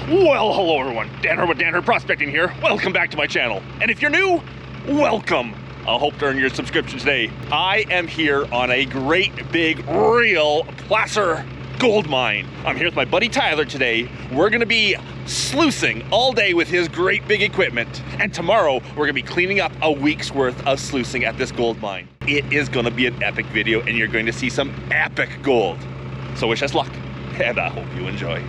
Well, hello everyone, Dan Hurd with Dan Hurd Prospecting here. Welcome back to my channel. And if you're new, welcome. I hope to earn your subscription today. I am here on a great big real placer gold mine. I'm here with my buddy Tyler today. We're gonna be sluicing all day with his great big equipment. And tomorrow, we're gonna be cleaning up a week's worth of sluicing at this gold mine. It is gonna be an epic video and you're going to see some epic gold. So wish us luck, and I hope you enjoy.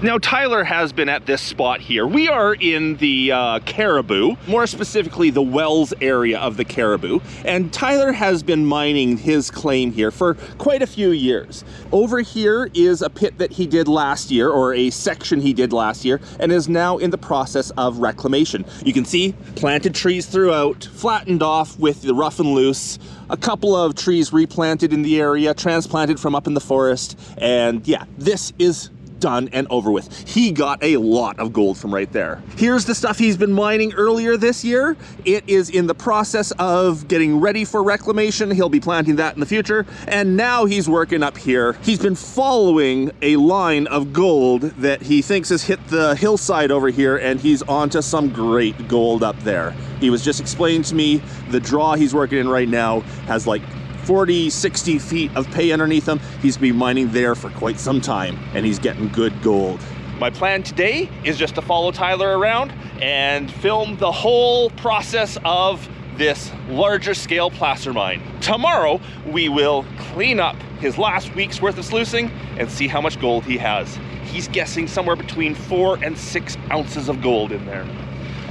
Now, Tyler has been at this spot here. We are in the Caribou, more specifically the Wells area of the Caribou, and Tyler has been mining his claim here for quite a few years. Over here is a pit that he did last year, or a section he did last year, and is now in the process of reclamation. You can see planted trees throughout, flattened off with the rough and loose, a couple of trees replanted in the area, transplanted from up in the forest, and yeah, this is done and over with. He got a lot of gold from right there. Here's the stuff he's been mining earlier this year. It is in the process of getting ready for reclamation. He'll be planting that in the future. And now he's working up here. He's been following a line of gold that he thinks has hit the hillside over here, and he's onto some great gold up there. He was just explaining to me the draw he's working in right now has like 40, 60 feet of pay underneath him. He's been mining there for quite some time, and he's getting good gold. My plan today is just to follow Tyler around and film the whole process of this larger scale placer mine. Tomorrow, we will clean up his last week's worth of sluicing and see how much gold he has. He's guessing somewhere between 4 and 6 ounces of gold in there.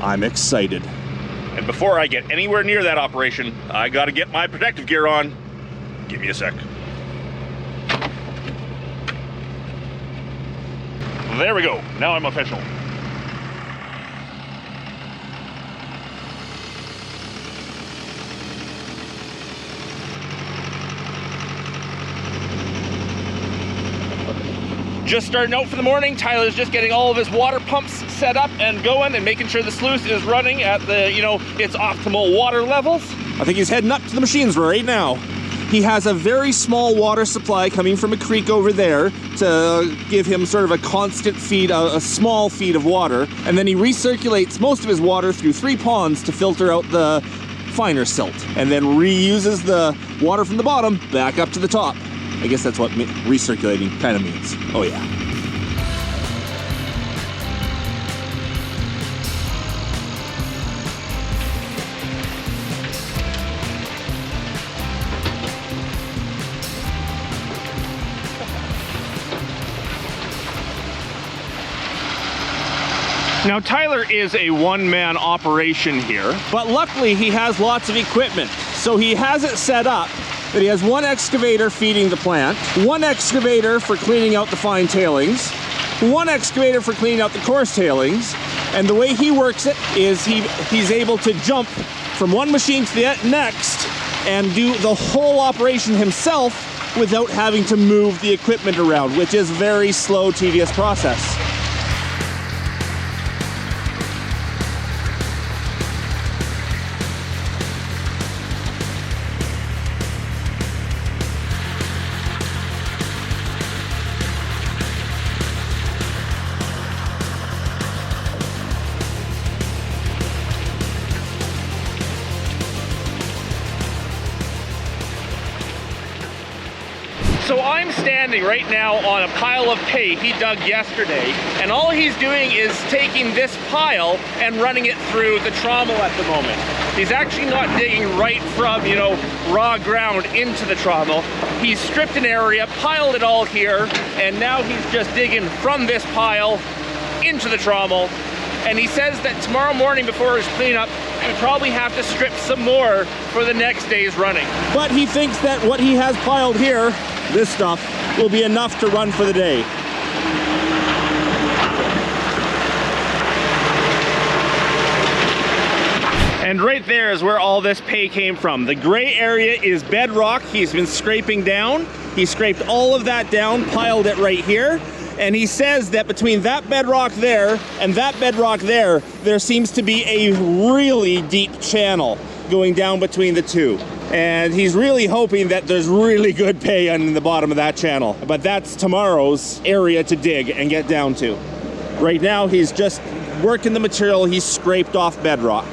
I'm excited. And before I get anywhere near that operation, I gotta get my protective gear on. Give me a sec. There we go. Now I'm official. Just starting out for the morning. Tyler's just getting all of his water pumps set up and going and making sure the sluice is running at the, its optimal water levels. I think he's heading up to the machines right now. He has a very small water supply coming from a creek over there to give him sort of a constant feed, a small feed of water. And then he recirculates most of his water through 3 ponds to filter out the finer silt, and then reuses the water from the bottom back up to the top. I guess that's what recirculating kind of means. Oh yeah. Now, Tyler is a one-man operation here, but luckily he has lots of equipment. So he has it set up that he has 1 excavator feeding the plant, 1 excavator for cleaning out the fine tailings, 1 excavator for cleaning out the coarse tailings, and the way he works it is he's able to jump from one machine to the next and do the whole operation himself without having to move the equipment around, which is a very slow, tedious process. So I'm standing right now on a pile of pay he dug yesterday, and all he's doing is taking this pile and running it through the trommel at the moment. He's actually not digging right from, raw ground into the trommel. He's stripped an area, piled it all here, and now he's just digging from this pile into the trommel. And he says that tomorrow morning before his cleanup, we probably have to strip some more for the next day's running. But he thinks that what he has piled here, this stuff, will be enough to run for the day. And right there is where all this pay came from. The gray area is bedrock he's been scraping down. He scraped all of that down, piled it right here. And he says that between that bedrock there and that bedrock there, there seems to be a really deep channel going down between the two. And he's really hoping that there's really good pay in the bottom of that channel. But that's tomorrow's area to dig and get down to. Right now, he's just working the material he's scraped off bedrock.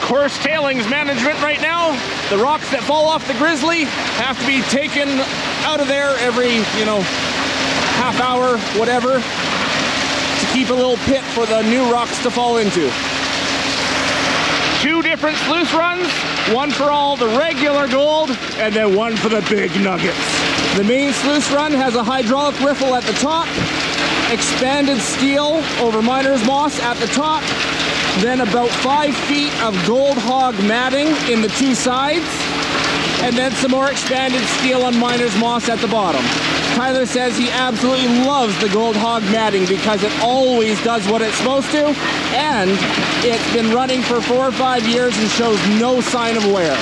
Coarse tailings management right now. The rocks that fall off the grizzly have to be taken out of there every, half hour, whatever, to keep a little pit for the new rocks to fall into. 2 different sluice runs, one for all the regular gold, and then one for the big nuggets. The main sluice run has a hydraulic riffle at the top, expanded steel over miner's moss at the top, then about 5 feet of gold hog matting in the 2 sides, and then some more expanded steel on miner's moss at the bottom. Tyler says he absolutely loves the gold hog matting because it always does what it's supposed to, and it's been running for 4 or 5 years and shows no sign of wear.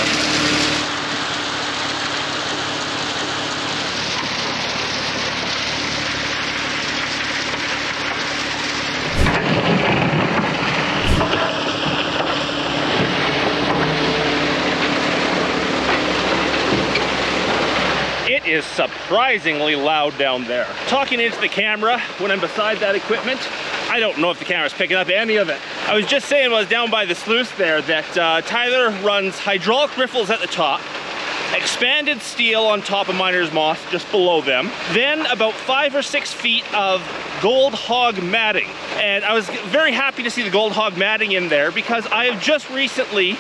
Is surprisingly loud down there. Talking into the camera when I'm beside that equipment, I don't know if the camera's picking up any of it. I was just saying when I was down by the sluice there that Tyler runs hydraulic riffles at the top, expanded steel on top of miner's moss just below them, then about 5 or 6 feet of gold hog matting. And I was very happy to see the gold hog matting in there because I have just recently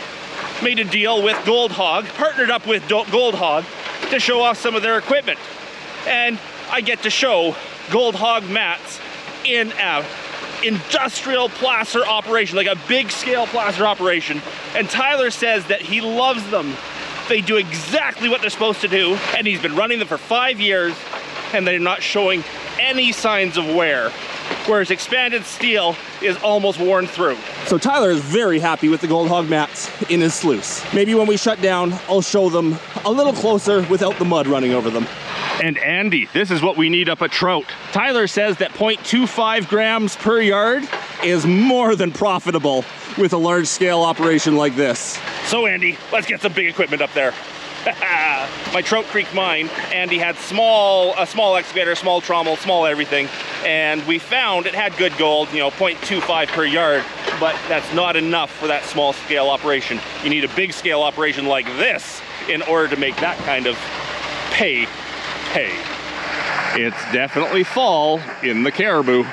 made a deal with Gold Hog, partnered up with Gold Hog to show off some of their equipment. And I get to show Gold Hog mats in an industrial placer operation, like a big scale placer operation. And Tyler says that he loves them. They do exactly what they're supposed to do. And he's been running them for 5 years and they're not showing any signs of wear. Whereas expanded steel is almost worn through. So Tyler is very happy with the Gold Hog mats in his sluice. Maybe when we shut down, I'll show them a little closer without the mud running over them. And Andy, this is what we need up at trout. Tyler says that 0.25 grams per yard is more than profitable with a large scale operation like this. So Andy, let's get some big equipment up there. My Trout Creek mine, Andy had a small excavator, small trommel, small everything, and we found it had good gold, 0.25 per yard, but that's not enough for that small scale operation. You need a big scale operation like this in order to make that kind of pay. It's definitely fall in the Caribou.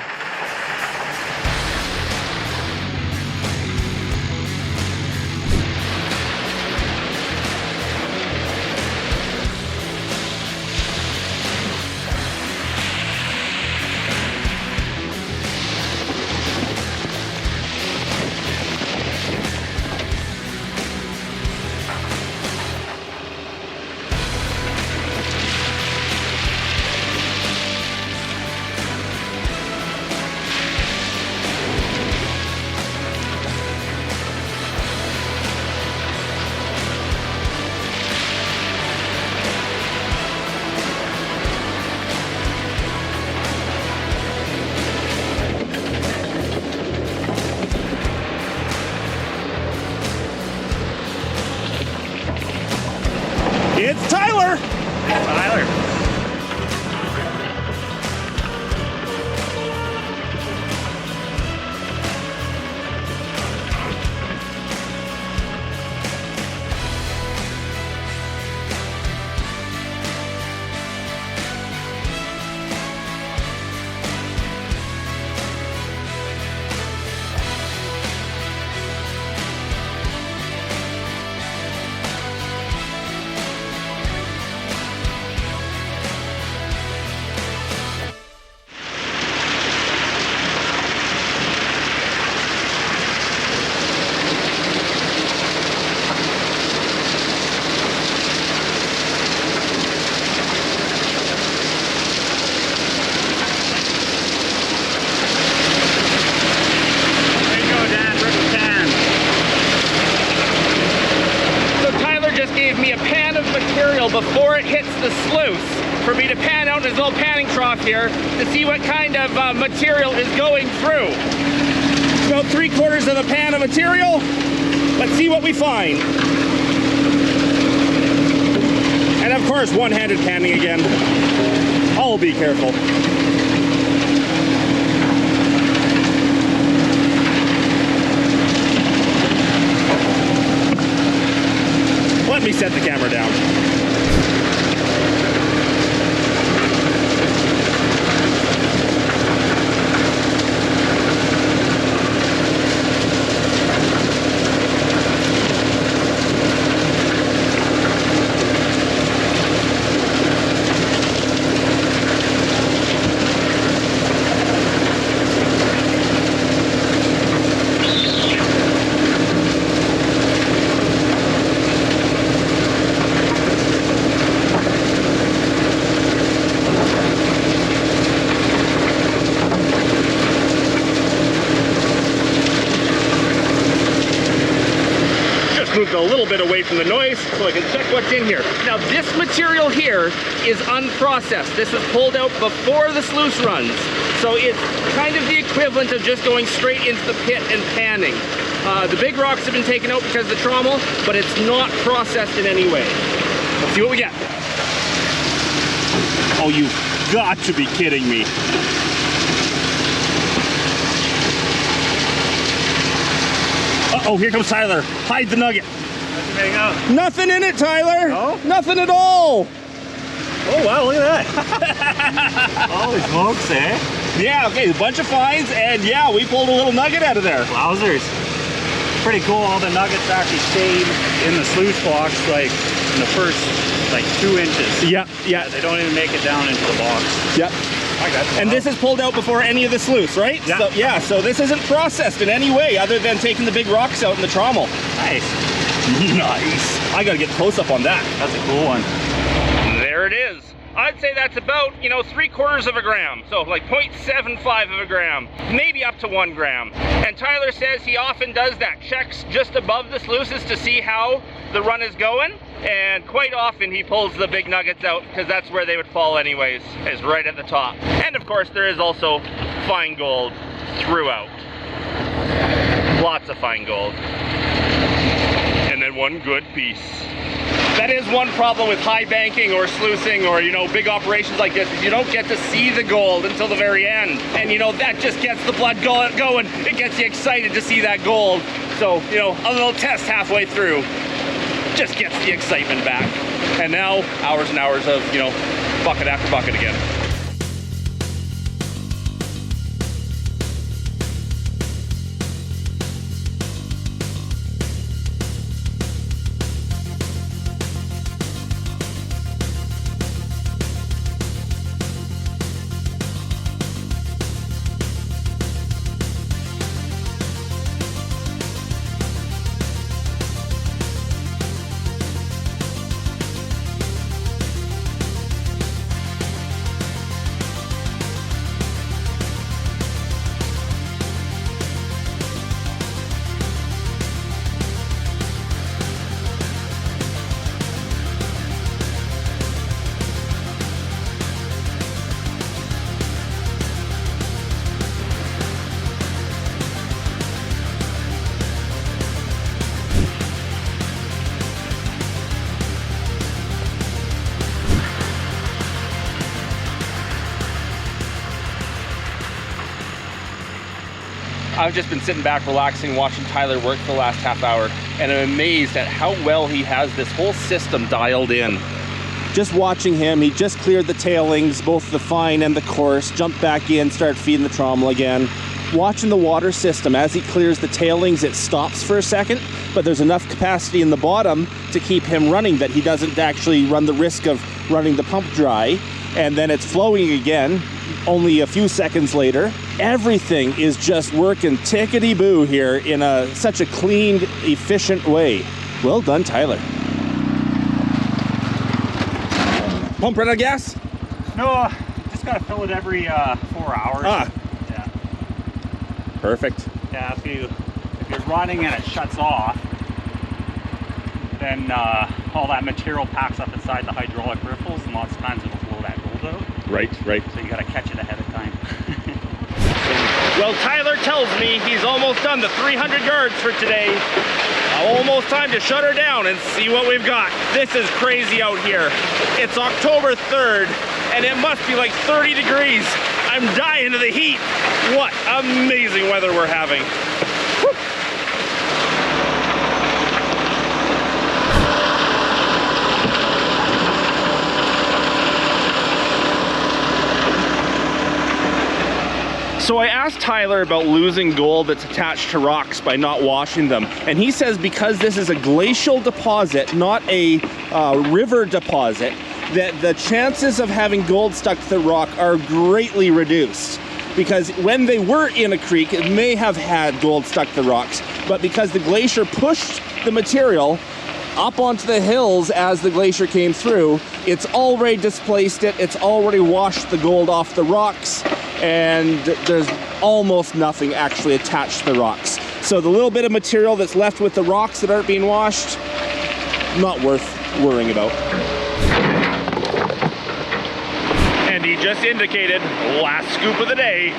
sluice for me to pan out in his little panning trough here to see what kind of material is going through. About 3/4 of a pan of material. Let's see what we find. And of course, one-handed panning again. I'll be careful. Let me set the camera down. Moved a little bit away from the noise so I can check what's in here. Now this material here is unprocessed. This was pulled out before the sluice runs. So it's kind of the equivalent of just going straight into the pit and panning. The big rocks have been taken out because of the trommel, but it's not processed in any way. Let's see what we get. Oh, you've got to be kidding me. Uh-oh, here comes Tyler. Hide the nugget. Nothing in it, Tyler. No? Nothing at all. Oh, wow, look at that. Holy smokes, eh? Yeah, okay, a bunch of fines, and yeah, we pulled a little nugget out of there. Wowzers. Pretty cool. All the nuggets actually stayed in the sluice box, like, in the first, like, 2 inches. Yeah, yeah. They don't even make it down into the box. Yep. And this is pulled out before any of the sluice, right? Yeah. So, yeah, so this isn't processed in any way other than taking the big rocks out in the trommel. Nice. Nice. I gotta get close up on that. That's a cool one. There it is. I'd say that's about, 3/4 of a gram. So like 0.75 of a gram, maybe up to 1 gram. And Tyler says he often does that, checks just above the sluices to see how the run is going. And quite often he pulls the big nuggets out because that's where they would fall anyways, is right at the top. And of course there is also fine gold throughout. Lots of fine gold. And then one good piece. That is one problem with high banking or sluicing or, big operations like this, is you don't get to see the gold until the very end. And, that just gets the blood going. It gets you excited to see that gold. So, a little test halfway through just gets the excitement back. And now, hours and hours of, bucket after bucket again. I've just been sitting back, relaxing, watching Tyler work for the last half hour, and I'm amazed at how well he has this whole system dialed in. Just watching him, he just cleared the tailings, both the fine and the coarse, jumped back in, started feeding the trommel again. Watching the water system, as he clears the tailings, it stops for a second, but there's enough capacity in the bottom to keep him running that he doesn't actually run the risk of running the pump dry. And then it's flowing again, only a few seconds later. Everything is just working tickety-boo here in such a clean, efficient way. Well done, Tyler. Pump run out of gas? No, just gotta fill it every 4 hours. Ah. Yeah. Perfect. Yeah, if you're running and it shuts off, then all that material packs up inside the hydraulic riffles, and lots of times it'll blow that gold out. Right. So you gotta catch it ahead of time. Well, Tyler tells me he's almost done the 300 yards for today. Almost time to shut her down and see what we've got. This is crazy out here. It's October 3rd, and it must be like 30 degrees. I'm dying of the heat. What amazing weather we're having. Woo. So I asked Tyler about losing gold that's attached to rocks by not washing them. And he says because this is a glacial deposit, not a river deposit, that the chances of having gold stuck to the rock are greatly reduced. Because when they were in a creek, it may have had gold stuck to the rocks, but because the glacier pushed the material up onto the hills as the glacier came through, it's already displaced it, it's already washed the gold off the rocks, and there's almost nothing actually attached to the rocks. So the little bit of material that's left with the rocks that aren't being washed, not worth worrying about. And he just indicated last scoop of the day.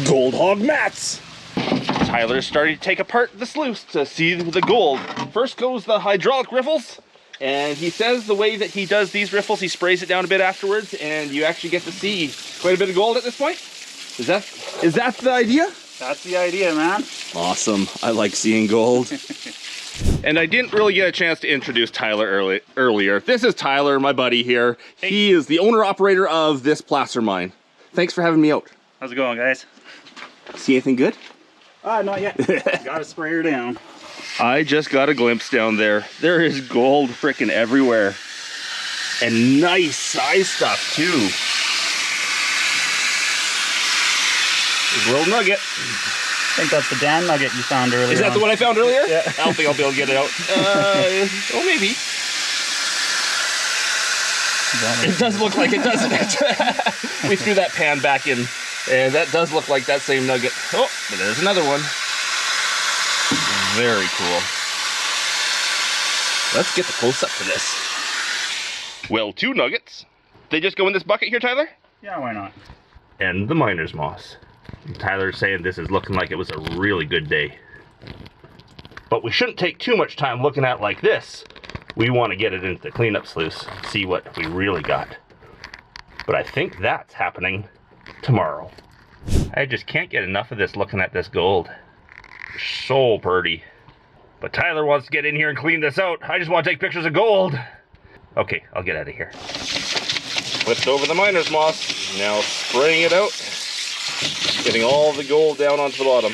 Gold hog mats. Tyler's starting to take apart the sluice to see the gold. First goes the hydraulic riffles, and he says the way that he does these riffles, he sprays it down a bit afterwards, and you actually get to see quite a bit of gold at this point. Is that the idea? That's the idea, man. Awesome. I like seeing gold. And I didn't really get a chance to introduce Tyler earlier. This is Tyler, my buddy here. He is the owner-operator of this placer mine. Thanks for having me out. How's it going, guys? See anything good? Not yet. Gotta spray her down. I just got a glimpse down there. There is gold frickin' everywhere. And nice size stuff too. There's a little nugget. I think that's the Dan nugget you found earlier. Is that the one I found earlier? Yeah. I don't think I'll be able to get it out. Oh, maybe. It does look like it, doesn't it? We threw that pan back in, and that does look like that same nugget. Oh, but there's another one. Very cool. Let's get the close-up to this. Well, 2 nuggets. They just go in this bucket here, Tyler? Yeah, why not? And the miner's moss. Tyler's saying this is looking like it was a really good day. But we shouldn't take too much time looking at it like this. We want to get it into the cleanup sluice, see what we really got. But I think that's happening tomorrow. I just can't get enough of this looking at this gold. It's so pretty. But Tyler wants to get in here and clean this out. I just want to take pictures of gold. Okay, I'll get out of here. Flipped over the miner's moss. Now spraying it out. Getting all the gold down onto the bottom.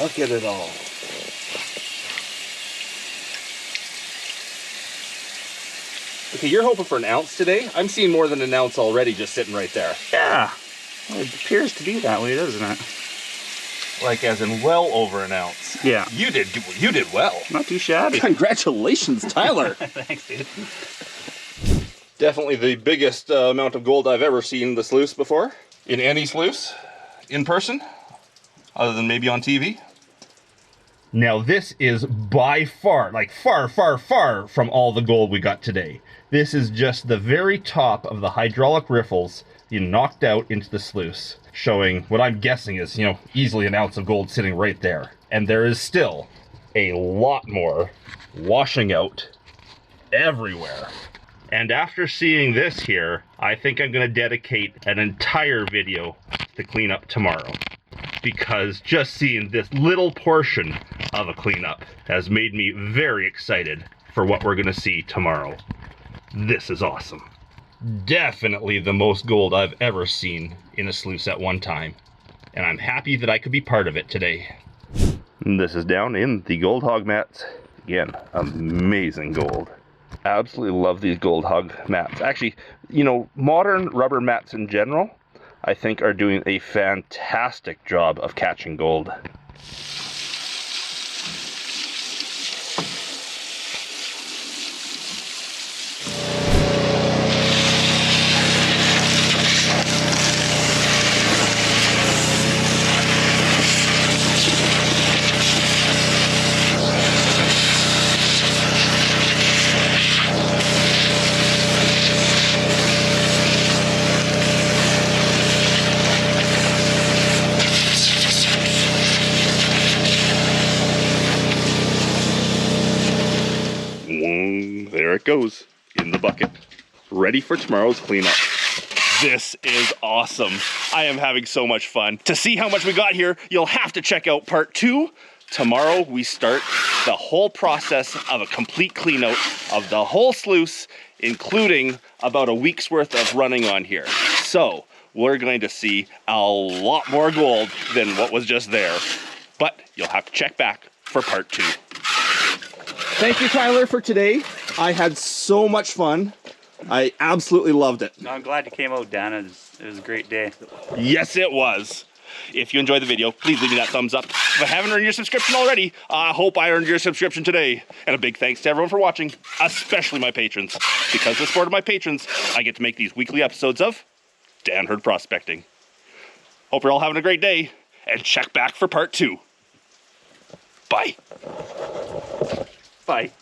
Look at it all. Okay, you're hoping for an ounce today? I'm seeing more than an ounce already just sitting right there. Yeah. Well, it appears to be that way, doesn't it? Like as in well over an ounce. Yeah. You did well. Not too shabby. Congratulations, Tyler. Thanks, dude. Definitely the biggest amount of gold I've ever seen the sluice before. In any sluice. In person. Other than maybe on TV. Now this is by far, like far from all the gold we got today. This is just the very top of the hydraulic riffles you knocked out into the sluice, showing what I'm guessing is, you know, easily an ounce of gold sitting right there. And there is still a lot more washing out everywhere. And after seeing this here, I think I'm going to dedicate an entire video to cleanup tomorrow. Because just seeing this little portion of a cleanup has made me very excited for what we're going to see tomorrow. This is awesome. Definitely the most gold I've ever seen in a sluice at one time. and I'm happy that I could be part of it today. This is down in the gold hog mats. Again, amazing gold. Absolutely love these gold hog mats. Actually, you know, modern rubber mats in general, I think are doing a fantastic job of catching gold. There it goes, in the bucket, ready for tomorrow's cleanup. This is awesome. I am having so much fun. To see how much we got here, you'll have to check out part 2. Tomorrow we start the whole process of a complete clean out of the whole sluice, including about a week's worth of running on here. So we're going to see a lot more gold than what was just there. But you'll have to check back for part 2. Thank you, Tyler, for today. I had so much fun. I absolutely loved it. No, I'm glad you came out, Dan. It was a great day. Yes, it was. If you enjoyed the video, please leave me that thumbs up. If I haven't earned your subscription already, I hope I earned your subscription today. And a big thanks to everyone for watching, especially my patrons. Because of the support of my patrons, I get to make these weekly episodes of Dan Hurd Prospecting. Hope you're all having a great day, and check back for part 2. Bye. Bye.